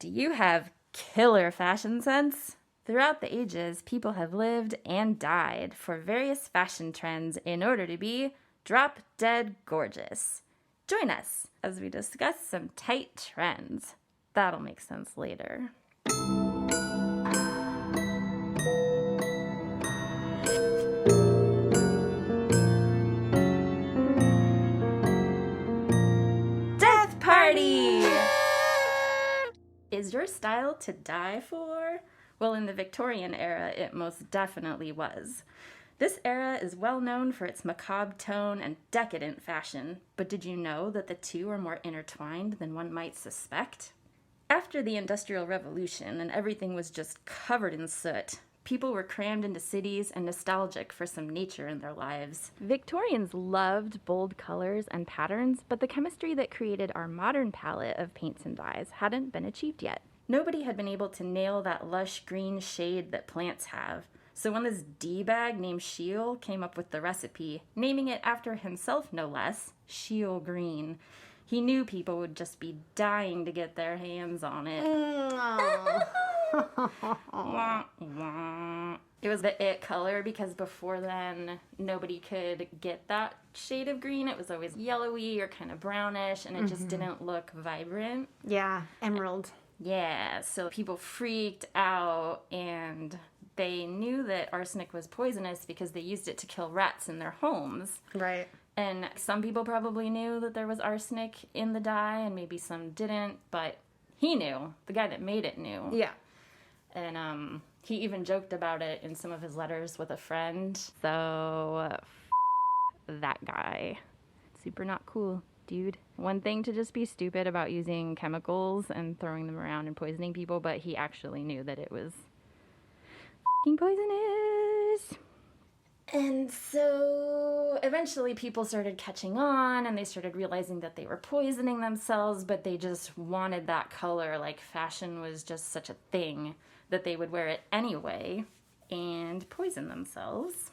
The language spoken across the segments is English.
Do you have killer fashion sense? Throughout the ages, people have lived and died for various fashion trends in order to be drop-dead gorgeous. Join us as we discuss some tight trends. That'll make sense later. Death Party! Is your style to die for? Well, in the Victorian era, it most definitely was. This era is well known for its macabre tone and decadent fashion, but did you know that the two are more intertwined than one might suspect? After the Industrial Revolution and everything was just covered in soot, people were crammed into cities and nostalgic for some nature in their lives. Victorians loved bold colors and patterns, but the chemistry that created our modern palette of paints and dyes hadn't been achieved yet. Nobody had been able to nail that lush green shade that plants have. So when this D-bag named Sheil came up with the recipe, naming it after himself no less, Sheil Green, he knew people would just be dying to get their hands on it. It was the it color because before then nobody could get that shade of green. It was always yellowy or kind of brownish and it just didn't look vibrant. Yeah, emerald. Yeah, so people freaked out and they knew that arsenic was poisonous because they used it to kill rats in their homes. Right. And some people probably knew that there was arsenic in the dye and maybe some didn't, but he knew. The guy that made it knew. Yeah. And he even joked about it in some of his letters with a friend. So, that guy. Super not cool, dude. One thing to just be stupid about using chemicals and throwing them around and poisoning people, but he actually knew that it was f***ing poisonous. And so eventually people started catching on and they started realizing that they were poisoning themselves, but they just wanted that color. Like fashion was just such a thing that they would wear it anyway and poison themselves.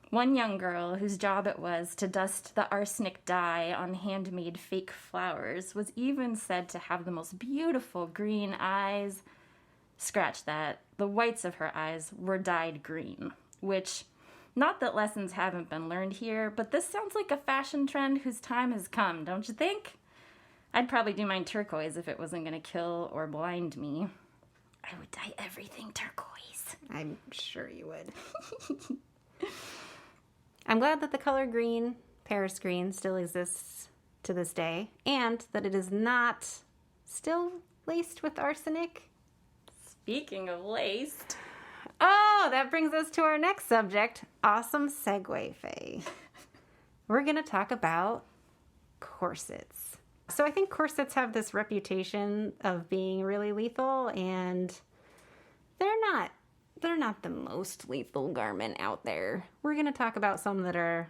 One young girl whose job it was to dust the arsenic dye on handmade fake flowers was even said to have the most beautiful green eyes. Scratch that. The whites of her eyes were dyed green, which, not that lessons haven't been learned here, but this sounds like a fashion trend whose time has come, don't you think? I'd probably do mine turquoise if it wasn't going to kill or blind me. I would dye everything turquoise. I'm sure you would. I'm glad that the color green, Paris green, still exists to this day, and that it is not still laced with arsenic. Speaking of laced. Oh, that brings us to our next subject. Awesome segue, Faye. We're going to talk about corsets. So I think corsets have this reputation of being really lethal, and they're not the most lethal garment out there. We're going to talk about some that are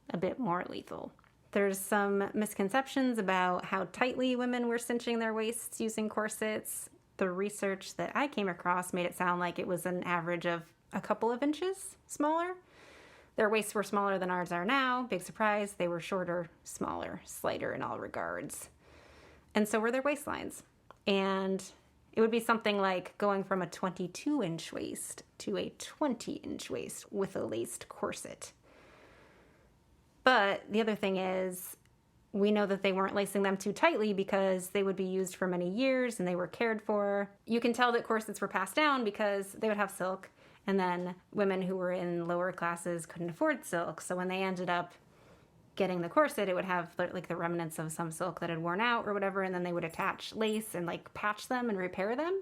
a bit more lethal. There's some misconceptions about how tightly women were cinching their waists using corsets. The research that I came across made it sound like it was an average of a couple of inches smaller. Their waists were smaller than ours are now. Big surprise. They were shorter, smaller, slighter in all regards. And so were their waistlines. And it would be something like going from a 22-inch waist to a 20-inch waist with a laced corset. But the other thing is, we know that they weren't lacing them too tightly because they would be used for many years and they were cared for. You can tell that corsets were passed down because they would have silk, and then women who were in lower classes couldn't afford silk. So when they ended up getting the corset, it would have like the remnants of some silk that had worn out or whatever, and then they would attach lace and like patch them and repair them.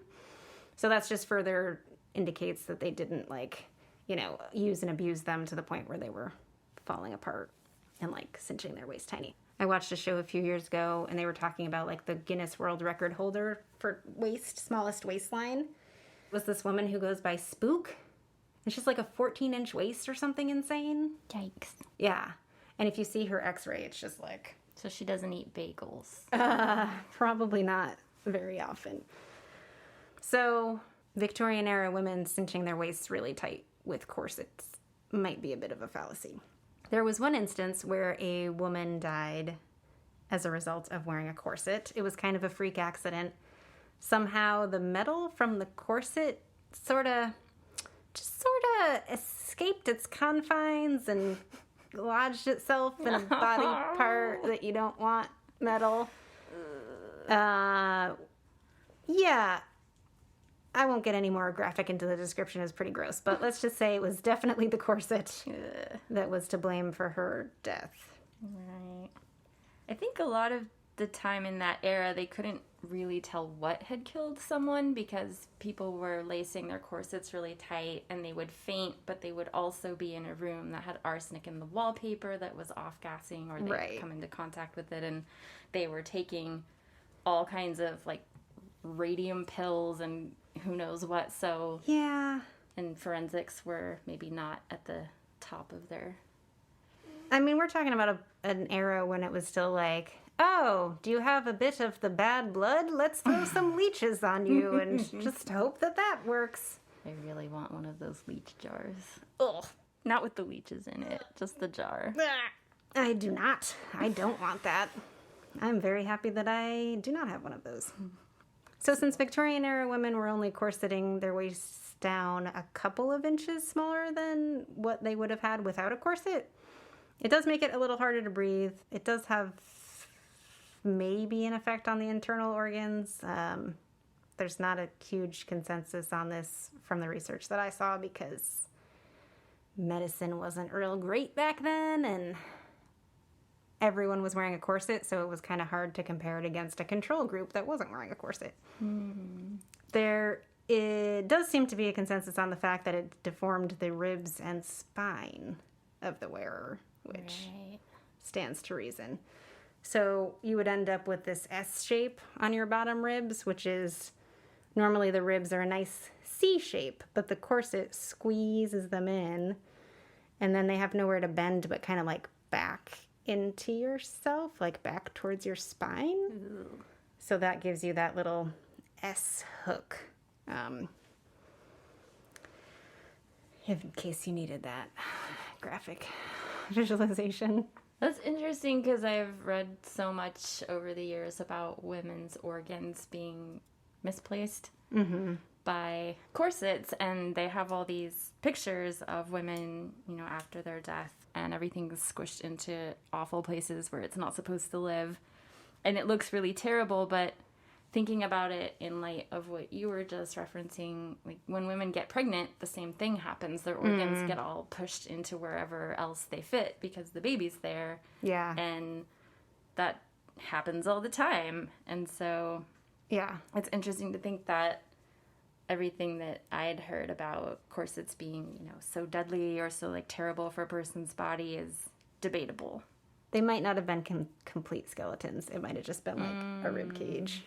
So that's just further indicates that they didn't use and abuse them to the point where they were falling apart and like cinching their waist tiny. I watched a show a few years ago and they were talking about like the Guinness World Record holder for smallest waistline. It was this woman who goes by Spook. It's just like a 14-inch waist or something insane. Yikes. Yeah. And if you see her x-ray, it's just like... So she doesn't eat bagels. Probably not very often. So Victorian era women cinching their waists really tight with corsets might be a bit of a fallacy. There was one instance where a woman died as a result of wearing a corset. It was kind of a freak accident. somehow the metal from the corset sort of escaped its confines and lodged itself in a body part that you don't want metal. Yeah. I won't get any more graphic into the description. It's pretty gross. But let's just say it was definitely the corset that was to blame for her death. Right. I think a lot of the time in that era, they couldn't really tell what had killed someone because people were lacing their corsets really tight and they would faint, but they would also be in a room that had arsenic in the wallpaper that was off-gassing, or they'd come into contact with it, and they were taking all kinds of like radium pills and who knows what. So yeah, and forensics were maybe not at the top of their... I mean, we're talking about an era when it was still like, oh, do you have a bit of the bad blood? Let's throw some leeches on you and just hope that works. I really want one of those leech jars. Ugh. Not with the leeches in it, just the jar. I do not. I don't want that. I'm very happy that I do not have one of those. So since Victorian era women were only corseting their waists down a couple of inches smaller than what they would have had without a corset, it does make it a little harder to breathe. It does have maybe an effect on the internal organs. There's not a huge consensus on this from the research that I saw because medicine wasn't real great back then and everyone was wearing a corset, so it was kind of hard to compare it against a control group that wasn't wearing a corset. It does seem to be a consensus on the fact that it deformed the ribs and spine of the wearer, which stands to reason. So you would end up with this S shape on your bottom ribs, which is normally the ribs are a nice C shape, but the corset squeezes them in, and then they have nowhere to bend but kind of like back into yourself, like back towards your spine. Ooh. So that gives you that little S hook. In case you needed that graphic visualization. That's interesting because I've read so much over the years about women's organs being misplaced by corsets, and they have all these pictures of women, you know, after their death, and everything's squished into awful places where it's not supposed to live, and it looks really terrible. But thinking about it in light of what you were just referencing, like when women get pregnant, the same thing happens. Their organs get all pushed into wherever else they fit because the baby's there. Yeah. And that happens all the time. And so yeah, it's interesting to think that everything that I had heard about corsets being, you know, so deadly or so like terrible for a person's body is debatable. They might not have been complete skeletons. It might have just been like a rib cage.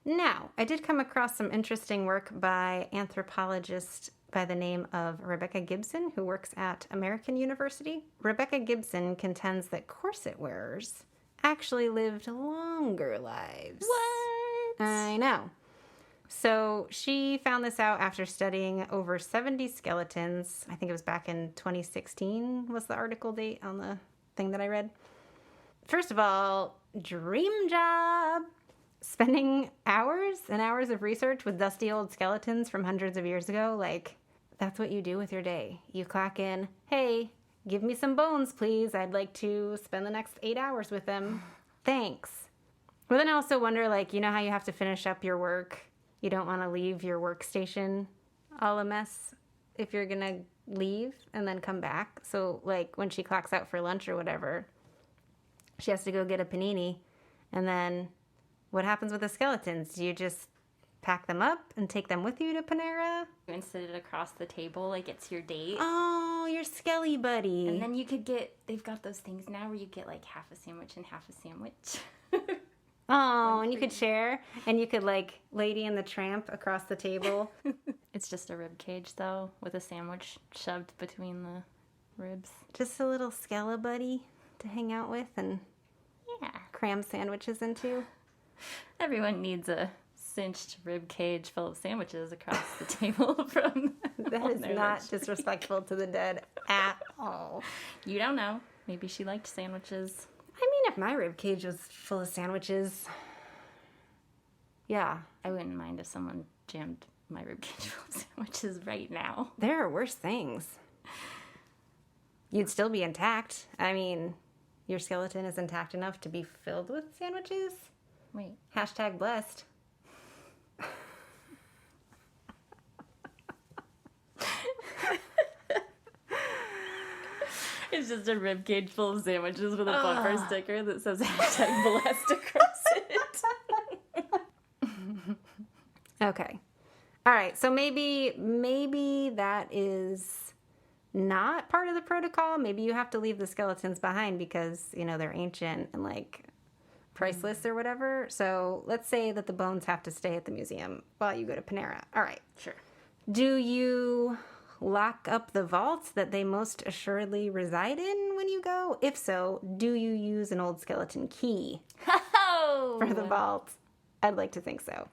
Now, I did come across some interesting work by anthropologist by the name of Rebecca Gibson, who works at American University. Rebecca Gibson contends that corset wearers actually lived longer lives. What? I know. So she found this out after studying over 70 skeletons. I think it was back in 2016 was the article date on the thing that I read. First of all, dream job. Spending hours and hours of research with dusty old skeletons from hundreds of years ago. Like, that's what you do with your day. You clock in, hey, give me some bones, please. I'd like to spend the next 8 hours with them. Thanks. But then I also wonder, like, you know how you have to finish up your work? You don't want to leave your workstation all a mess if you're going to leave and then come back. So, like, when she clocks out for lunch or whatever, she has to go get a panini. And then what happens with the skeletons? Do you just pack them up and take them with you to Panera? And sit it across the table like it's your date. Oh, your skelly buddy. And then you could get, they've got those things now where you get like half a sandwich and half a sandwich. Oh, and you could share, and you could like Lady and the Tramp across the table. It's just a rib cage though, with a sandwich shoved between the ribs. Just a little skella buddy to hang out with and cram sandwiches into. Everyone needs a cinched rib cage full of sandwiches across the table from that is not disrespectful to the dead at all. You don't know. Maybe she liked sandwiches. I mean, if my rib cage was full of sandwiches, Yeah. I wouldn't mind if someone jammed my ribcage full of sandwiches right now. There are worse things. You'd still be intact. I mean, your skeleton is intact enough to be filled with sandwiches. Wait. Hashtag blessed. It's just a ribcage full of sandwiches with a bumper sticker that says hashtag blessed across it. Okay. All right. So maybe that is not part of the protocol. Maybe you have to leave the skeletons behind because, they're ancient and like priceless or whatever. So let's say that the bones have to stay at the museum while you go to Panera. All right. Sure. Do you lock up the vaults that they most assuredly reside in when you go? If so, do you use an old skeleton key for the vault? I'd like to think so.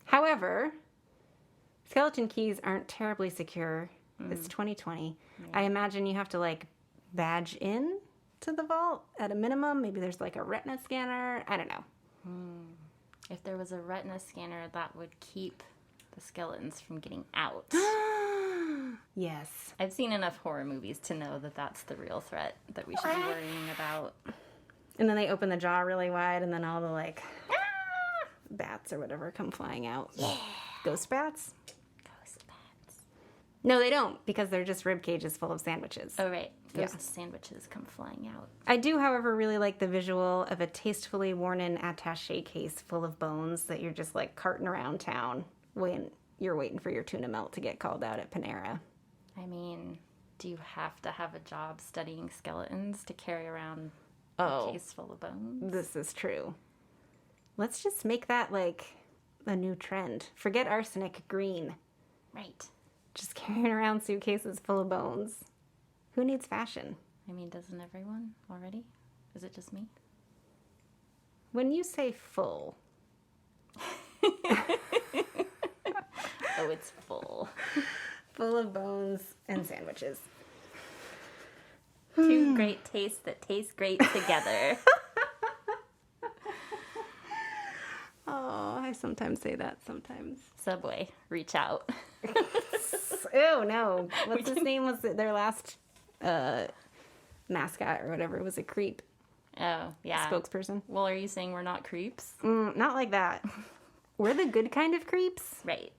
However, skeleton keys aren't terribly secure. It's 2020. Yeah. I imagine you have to like badge in to the vault at a minimum. Maybe there's like a retina scanner. I don't know. If there was a retina scanner, that would keep the skeletons from getting out. Yes. I've seen enough horror movies to know that that's the real threat that we should be worrying about. And then they open the jaw really wide and then all the like bats or whatever come flying out. Yeah. Ghost bats? Ghost bats. No, they don't, because they're just rib cages full of sandwiches. Oh, right. Ghost sandwiches come flying out. I do, however, really like the visual of a tastefully worn-in attaché case full of bones that you're just like carting around town when you're waiting for your tuna melt to get called out at Panera. I mean, do you have to have a job studying skeletons to carry around Oh, a case full of bones? This is true. Let's just make that like a new trend. Forget arsenic green. Right. Just carrying around suitcases full of bones. Who needs fashion? I mean, doesn't everyone already? Is it just me? When you say full... Oh, it's full. Full of bones and sandwiches. Two great tastes that taste great together. Oh, I sometimes say that sometimes. Subway, reach out. Oh, no. What's his name? Was their last mascot or whatever? It was a creep. Oh, yeah. Spokesperson. Well, are you saying we're not creeps? Not like that. We're the good kind of creeps. Right.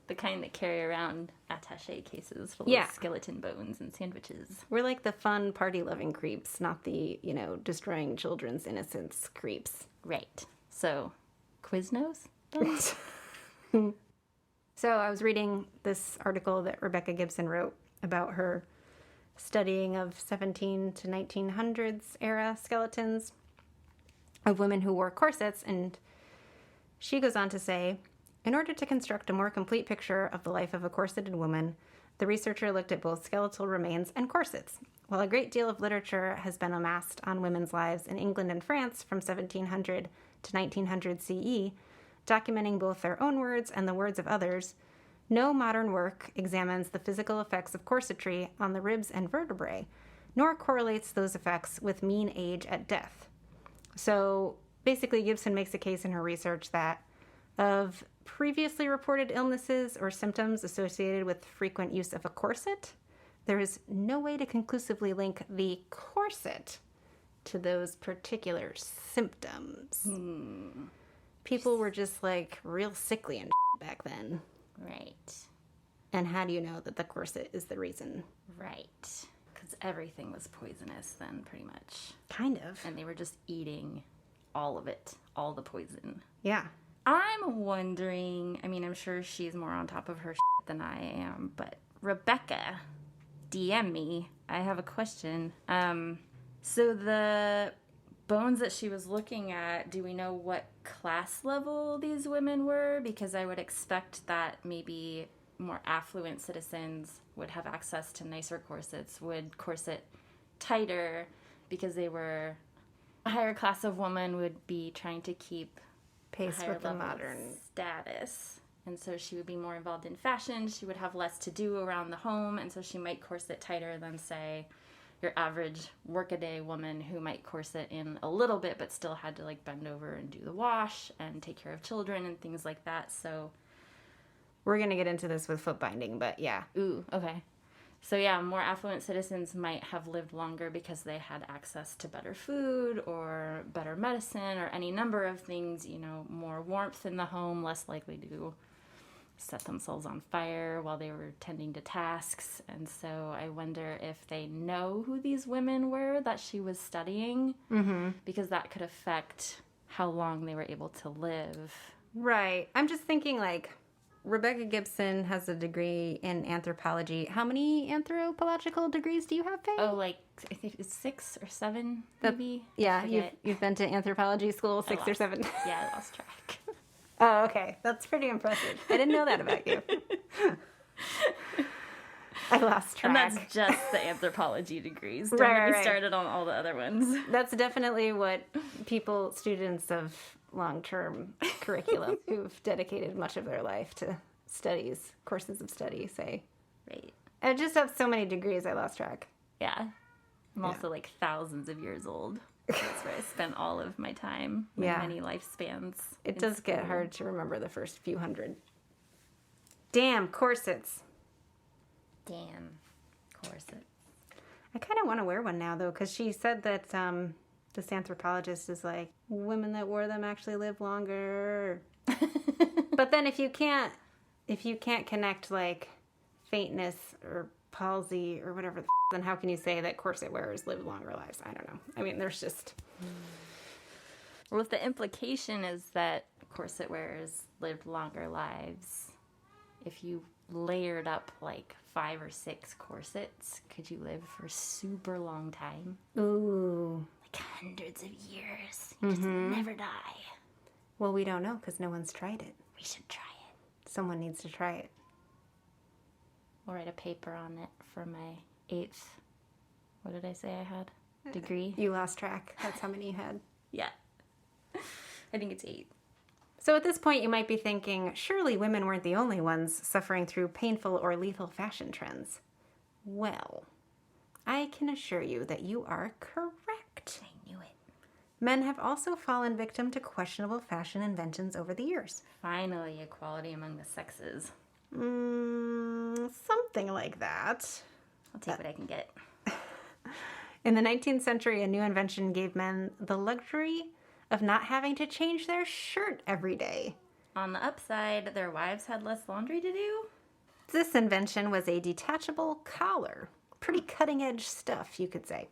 The kind that carry around attaché cases full of skeleton bones and sandwiches. We're like the fun, party-loving creeps, not the, destroying children's innocence creeps. Right. So, Quiznos? So I was reading this article that Rebecca Gibson wrote about her studying of 17 to 1900s era skeletons of women who wore corsets, and she goes on to say, in order to construct a more complete picture of the life of a corseted woman, the researcher looked at both skeletal remains and corsets. While a great deal of literature has been amassed on women's lives in England and France from 1700 to 1900 CE, documenting both their own words and the words of others, no modern work examines the physical effects of corsetry on the ribs and vertebrae, nor correlates those effects with mean age at death. So basically, Gibson makes a case in her research that of previously reported illnesses or symptoms associated with frequent use of a corset, there is no way to conclusively link the corset to those particular symptoms. People were just like real sickly and back then. Right. And how do you know that the corset is the reason? Right. Because everything was poisonous then, pretty much. Kind of. And they were just eating all of it, all the poison. Yeah. I'm wondering, I mean, I'm sure she's more on top of her shit than I am, but Rebecca, DM me. I have a question. So the bones that she was looking at, do we know what class level these women were? Because I would expect that maybe more affluent citizens would have access to nicer corsets, would corset tighter because they were a higher class of woman would be trying to keep Pace with the modern status. And so she would be more involved in fashion. She would have less to do around the home. And so she might corset tighter than, say, your average workaday woman who might corset in a little bit but still had to like bend over and do the wash and take care of children and things like that. So we're going to get into this with foot binding, but yeah. ooh, okay. So yeah, more affluent citizens might have lived longer because they had access to better food or better medicine or any number of things, you know, more warmth in the home, less likely to set themselves on fire while they were tending to tasks. And so I wonder if they know who these women were that she was studying, because that could affect how long they were able to live. Right. I'm just thinking, like, Rebecca Gibson has a degree in anthropology. How many anthropological degrees do you have, Faye? Oh, like, I think it's 6 or 7, maybe? Yeah, you've been to anthropology school, 6 or 7. Yeah, I lost track. Oh, okay. That's pretty impressive. I didn't know that about you. I lost track. And that's just the anthropology degrees. Don't Right, get me right. started on all the other ones. That's definitely what students of long-term curriculum who've dedicated much of their life to studies, courses of study, say. Right. I just have so many degrees, I lost track. Yeah. I'm also like thousands of years old. That's where I spent all of my time, many lifespans. It does get hard to remember the first few hundred. Damn, corsets. Damn. Corset. I kind of want to wear one now, though, because she said that this anthropologist is like, women that wore them actually live longer. But then if you can't connect, like, faintness or palsy or whatever, then how can you say that corset wearers live longer lives? I don't know. I mean, there's just... Well, if the implication is that corset wearers lived longer lives, if you layered up like 5 or 6 corsets, could you live for a super long time? Ooh. Like hundreds of years. You just never die. Well, we don't know because no one's tried it. We should try it. Someone needs to try it. I'll write a paper on it for my 8th, what did I say I had? Degree? You lost track. That's how many you had. Yeah. I think it's 8. So at this point, you might be thinking, surely women weren't the only ones suffering through painful or lethal fashion trends. Well, I can assure you that you are correct. I knew it. Men have also fallen victim to questionable fashion inventions over the years. Finally, equality among the sexes. Something like that. I'll take what I can get. In the 19th century, a new invention gave men the luxury of not having to change their shirt every day. On the upside, their wives had less laundry to do. This invention was a detachable collar. Pretty cutting-edge stuff, you could say.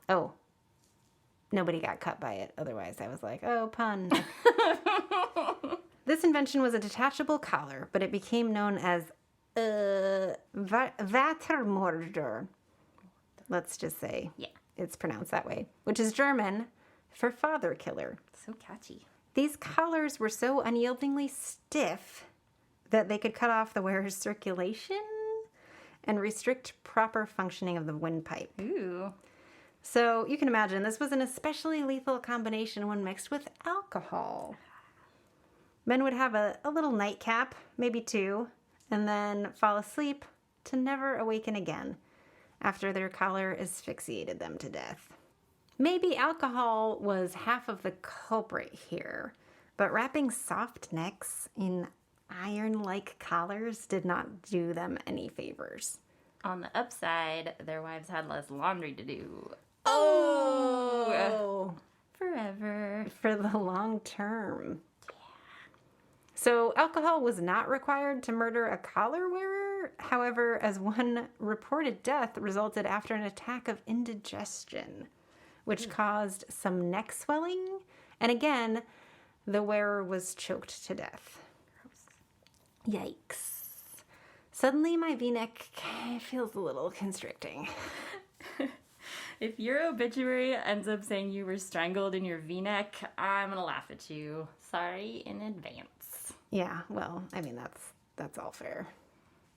Oh, nobody got cut by it. Otherwise, I was like, oh, pun. This invention was a detachable collar, but it became known as Vatermorder. Let's just say it's pronounced that way, which is German for father killer. So catchy. These collars were so unyieldingly stiff that they could cut off the wearer's circulation and restrict proper functioning of the windpipe. Ooh. So you can imagine this was an especially lethal combination when mixed with alcohol. Men would have a little nightcap, maybe 2, and then fall asleep to never awaken again after their collar asphyxiated them to death. Maybe alcohol was half of the culprit here, but wrapping soft necks in iron-like collars did not do them any favors. On the upside, their wives had less laundry to do. Oh! Forever. For the long term. So alcohol was not required to murder a collar wearer. However, as one reported death resulted after an attack of indigestion, which caused some neck swelling. And again, the wearer was choked to death. Gross. Yikes. Suddenly my V-neck feels a little constricting. If your obituary ends up saying you were strangled in your V-neck, I'm gonna laugh at you. Sorry in advance. Yeah, well, I mean, that's all fair.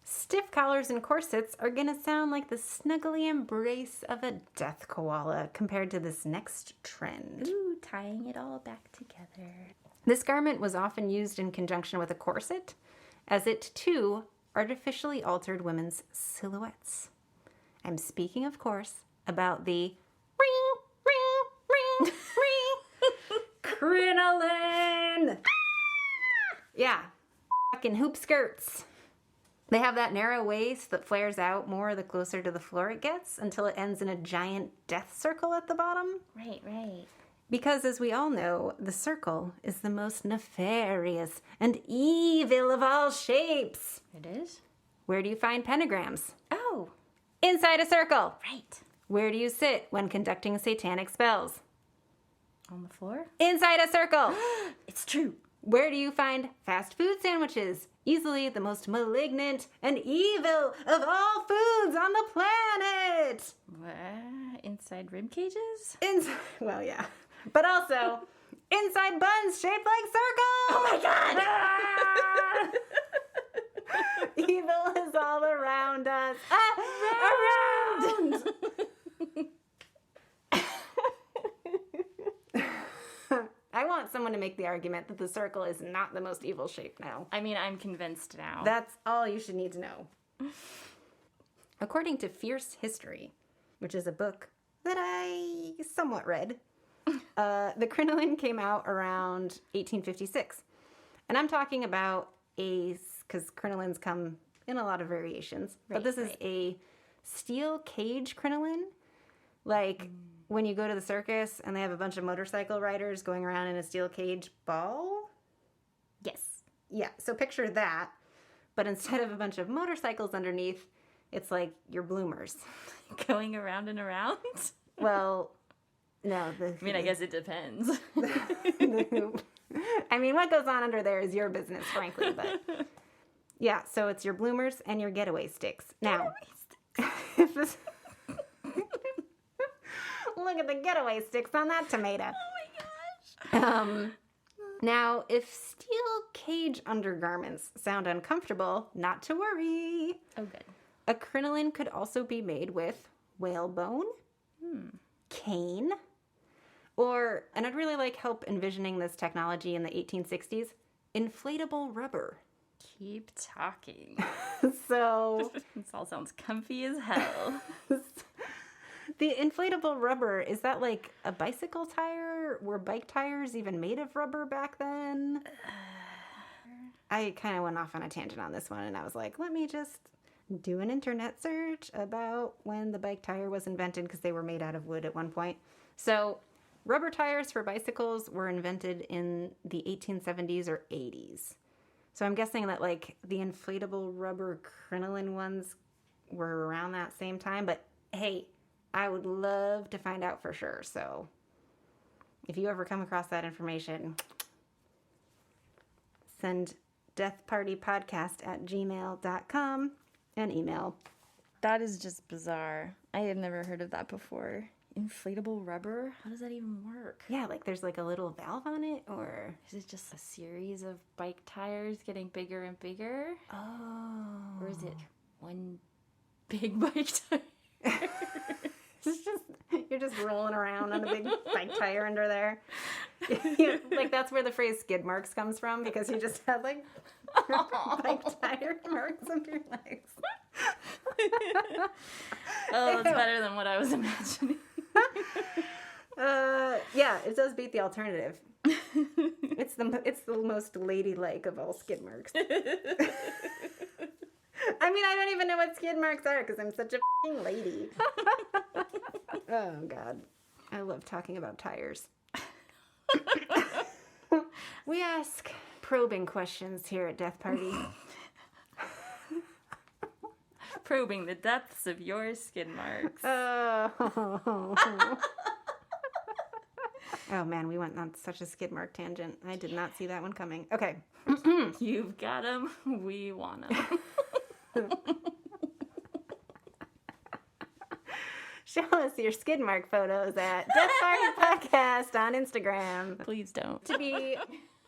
Stiff collars and corsets are gonna sound like the snuggly embrace of a death koala compared to this next trend. Ooh, tying it all back together. This garment was often used in conjunction with a corset, as it, too, artificially altered women's silhouettes. I'm speaking, of course, about the ring, crinoline. Yeah, fucking hoop skirts. They have that narrow waist that flares out more the closer to the floor it gets until it ends in a giant death circle at the bottom. Right. Because, as we all know, the circle is the most nefarious and evil of all shapes. It is? Where do you find pentagrams? Oh, Inside a circle. right. Where do you sit when conducting satanic spells? On the floor? Inside a circle. It's true. Where do you find fast food sandwiches? Easily the most malignant and evil of all foods on the planet. What? Inside rib cages? Well, yeah. But also, inside buns shaped like circles. Oh my god! Evil is all around us. Around! I want someone to make the argument that the circle is not the most evil shape now. I mean, I'm convinced now. That's all you should need to know. According to Fierce History, which is a book that I somewhat read, the crinoline came out around 1856. And I'm talking about because crinolines come in a lot of variations, but this is a steel cage crinoline. Like when you go to the circus and they have a bunch of motorcycle riders going around in a steel cage ball. Yes. Yeah, so picture that, but instead of a bunch of motorcycles underneath, it's like your bloomers. Going around and around? Well, no. I mean, I guess it depends. I mean, what goes on under there is your business, frankly, but yeah, so it's your bloomers and your getaway sticks. Now, if this... Look at the getaway sticks on that tomato. Oh my gosh. Now, if steel cage undergarments sound uncomfortable, not to worry. Oh, good. A crinoline could also be made with whalebone, cane, or, and I'd really like help envisioning this technology in the 1860s, inflatable rubber. Keep talking. So, This all sounds comfy as hell. the inflatable rubber, is that like a bicycle tire? Were bike tires even made of rubber back then? I kind of went off on a tangent on this one, and I was like, let me just do an internet search about when the bike tire was invented, because they were made out of wood at one point. So rubber tires for bicycles were invented in the 1870s or 80s. So I'm guessing that like the inflatable rubber crinoline ones were around that same time. But hey, I would love to find out for sure. So if you ever come across that information, send deathpartypodcast@gmail.com an email. That is just bizarre. I have never heard of that before. Inflatable rubber? How does that even work? Yeah, like there's like a little valve on it, or Is it just a series of bike tires getting bigger and bigger? oh, Or is it one big bike tire? it's just you're just rolling around on a big bike tire under there. Yeah, like that's where the phrase skid marks comes from, because you just had like bike tire marks on your legs. Oh, that's better than what I was imagining. Yeah, it does beat the alternative. It's the most ladylike of all skid marks. I mean, I don't even know what skid marks are because I'm such a f***ing lady. Oh, God. I love talking about tires. We ask probing questions here at Death Party. Probing the depths of your skid marks. Oh, man, we went on such a skid mark tangent. I did not see that one coming. Okay. You've got them. We want them. Show us your skid mark photos at Death Party Podcast on Instagram. Please don't. To be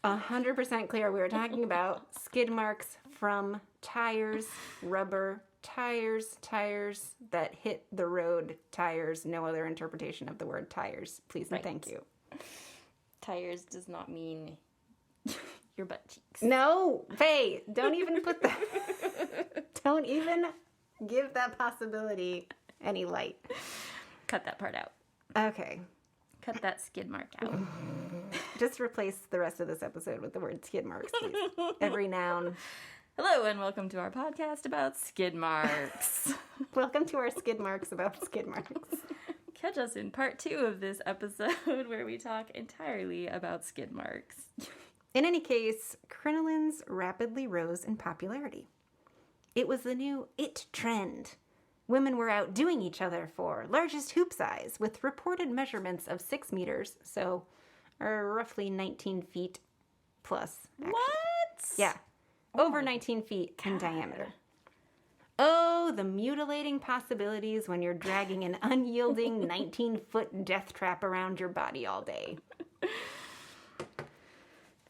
100% clear, we were talking about skid marks from tires, rubber, tires that hit the road, tires, no other interpretation of the word tires. Please and thank you. Tires does not mean your butt cheeks. No, Faye, don't even put that. Don't even give that possibility any light. Cut that part out. Okay. Cut that skid mark out. Just replace the rest of this episode with the word skid marks, please. Every noun. Hello and welcome to our podcast about skid marks. Welcome to our skid marks about skid marks. Catch us in part 2 of this episode where we talk entirely about skid marks. In any case, crinolines rapidly rose in popularity. It was the new it trend. Women were outdoing each other for largest hoop size with reported measurements of 6 meters, so roughly 19 feet plus. Actually. What? Yeah. Over 19 feet in diameter. Oh, the mutilating possibilities when you're dragging an unyielding 19-foot death trap around your body all day.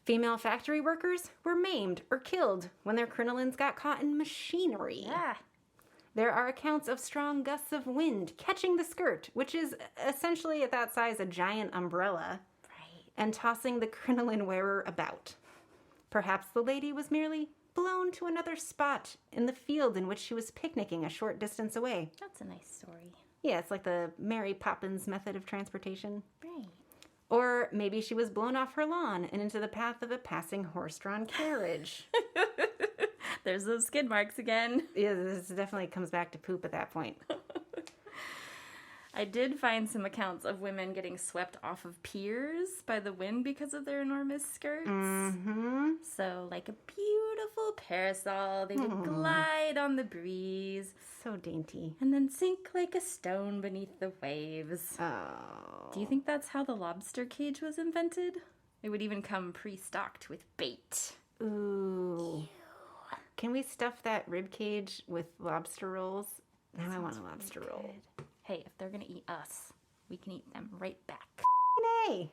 Female factory workers were maimed or killed when their crinolines got caught in machinery. Ah. There are accounts of strong gusts of wind catching the skirt, which is essentially at that size a giant umbrella, Right. and tossing the crinoline wearer about. Perhaps the lady was merely blown to another spot in the field in which she was picnicking a short distance away. That's a nice story. Yeah, it's like the Mary Poppins method of transportation. Right. Or maybe she was blown off her lawn and into the path of a passing horse-drawn carriage. There's those skid marks again. Yeah, this definitely comes back to poop at that point. I did find some accounts of women getting swept off of piers by the wind because of their enormous skirts. Mm-hmm. So, like a beautiful parasol, they would glide on the breeze So dainty. and then sink like a stone beneath the waves. Oh. Do you think that's how the lobster cage was invented? It would even come pre-stocked with bait. Ooh. Can we stuff that rib cage with lobster rolls? Now I want a lobster roll. Hey, if they're gonna eat us, we can eat them right back. Nay.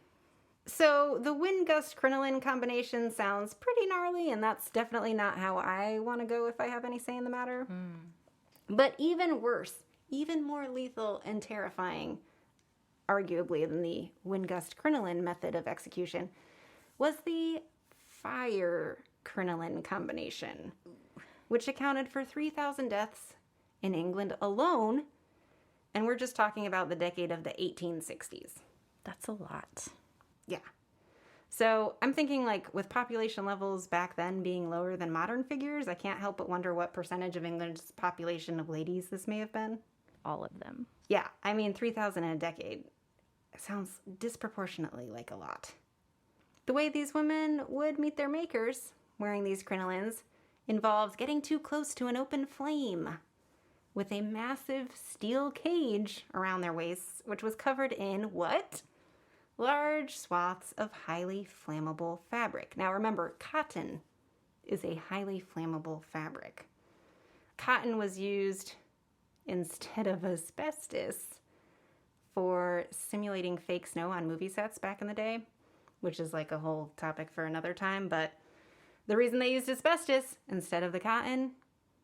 So the wind gust crinoline combination sounds pretty gnarly, and that's definitely not how I want to go if I have any say in the matter. But even worse, even more lethal and terrifying, arguably, than the wind gust crinoline method of execution, was the fire crinoline combination, which accounted for 3,000 deaths in England alone. And we're just talking about the decade of the 1860s. That's a lot. Yeah. So I'm thinking, like, with population levels back then being lower than modern figures, I can't help but wonder what percentage of England's population of ladies this may have been. All of them. Yeah, I mean, 3,000 in a decade sounds disproportionately like a lot. The way these women would meet their makers wearing these crinolines involves getting too close to an open flame with a massive steel cage around their waists, which was covered in what? Large swaths of highly flammable fabric. Now remember, cotton is a highly flammable fabric. Cotton was used instead of asbestos for simulating fake snow on movie sets back in the day, which is like a whole topic for another time. But the reason they used asbestos instead of the cotton,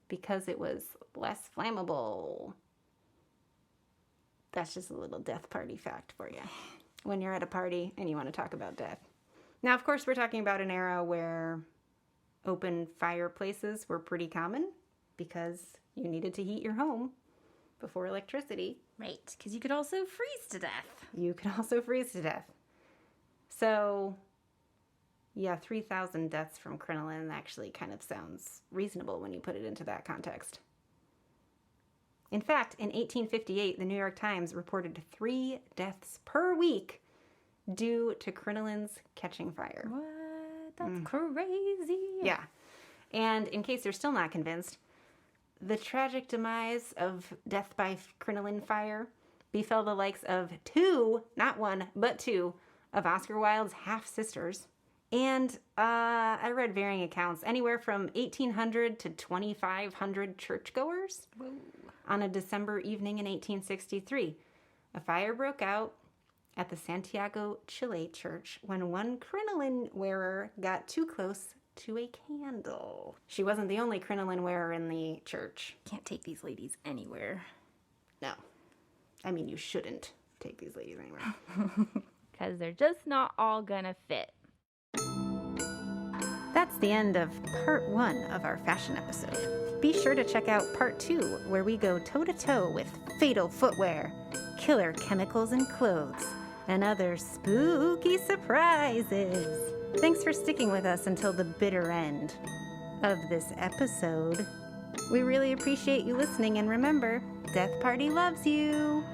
because it was less flammable. That's just a little death party fact for you when you're at a party and you want to talk about death. Now, of course, we're talking about an era where open fireplaces were pretty common because you needed to heat your home before electricity. Right, because you could also freeze to death. You could also freeze to death. So, yeah, 3,000 deaths from crinoline actually kind of sounds reasonable when you put it into that context. In fact, in 1858, the New York Times reported 3 deaths per week due to crinolines catching fire. What? That's crazy. Yeah. And in case you're still not convinced, the tragic demise of death by crinoline fire befell the likes of 2, not 1, but 2, of Oscar Wilde's half-sisters. And I read varying accounts, anywhere from 1,800 to 2,500 churchgoers. Whoa. On a December evening in 1863, a fire broke out at the Santiago, Chile church when one crinoline wearer got too close to a candle. She wasn't the only crinoline wearer in the church. Can't take these ladies anywhere. No. I mean, you shouldn't take these ladies anywhere. Because they're just not all gonna fit. That that's the end of part 1 of our fashion episode. Be sure to check out part 2, where we go toe-to-toe with fatal footwear, killer chemicals in clothes, and other spooky surprises. Thanks for sticking with us until the bitter end of this episode. We really appreciate you listening, and remember, Death Party loves you!